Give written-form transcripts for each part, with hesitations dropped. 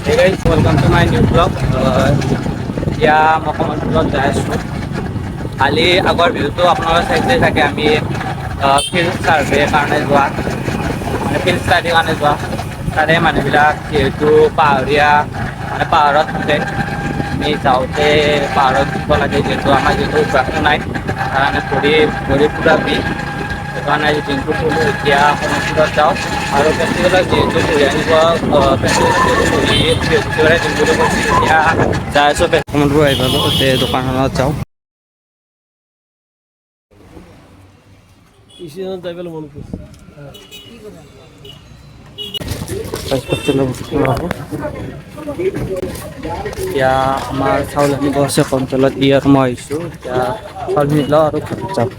Hey guys, welcome to my new vlog. এতিয়া মই কমলপুৰত যাই আছোঁ। কালি আগৰ ভিডিঅ'টো আপোনালোকে চাইছে চাগে আমি ফিল্ড চাৰ্ভে কাৰণে যোৱা মানে ফিল্ড ষ্টাডিৰ কাৰণে যোৱা। তাৰে মানুহবিলাক যিহেতু পাহাৰীয়া মানে পাহাৰত থাকে, আমি যাওঁতে পাহাৰত দিব লাগে যিহেতু আমাৰ যিহেতু অভ্যাসটো নাই তাৰকাৰণে ভৰি পুৰা বিষ। সেইকাৰণে আজি দিনটো শুলোঁ। এতিয়া কমলপুৰত যাওঁ আৰু ফেষ্টিভেলত যিহেতু ঘূৰি আনিব এতিয়া যাই আছোঁ কমলপুৰ আহি পালোঁ। দোকানখনত যাওঁ। এতিয়া আমাৰ চাউল আনিব আছে কণ্ট্ৰলত ই আৰু মই আহিছোঁ। এতিয়া চাউল নিব আৰু ঘৰত যাওঁ।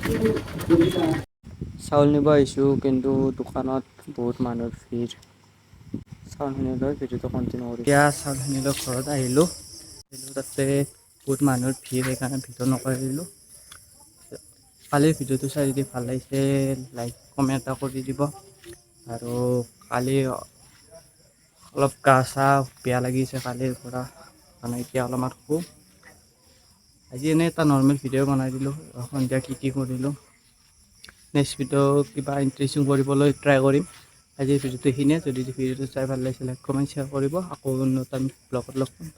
চাউল নিব আহিছোঁ কিন্তু দোকানত বহুত মানুহৰ ভিৰ। চাউলখিনি লৈ ভিডিঅ'টো কণ্টিনিউ কৰিছোঁ। এতিয়া চাউলখিনি লৈ ঘৰত আহিলোঁ। তাতে বহুত মানুহৰ ভিৰ, সেইকাৰণে ভিডিঅ' নকৰিলোঁ। কালিৰ ভিডিঅ'টো চাই যদি ভাল লাগিছে লাইক কমেণ্ট এটা কৰি দিব। আৰু কালি অলপ গা চা বেয়া লাগিছে কালিৰ পৰা, মানে এতিয়া অলপমান শুওঁ। আজি এনেই এটা নৰ্মেল ভিডিঅ' বনাই দিলোঁ, সন্ধিয়া কি কৰিলোঁ। নেক্সট ভিডিঅ' কিবা ইণ্টাৰেষ্টিং কৰিবলৈ ট্ৰাই কৰিম। আজিৰ ভিডিঅ'টো এইখিনিয়ে। যদি ভিডিঅ'টো চাই ভাল লাগিছে লাইক কমেণ্ট শ্বেয়াৰ কৰিব। আকৌ নতুন ব্লগত লগ পাম।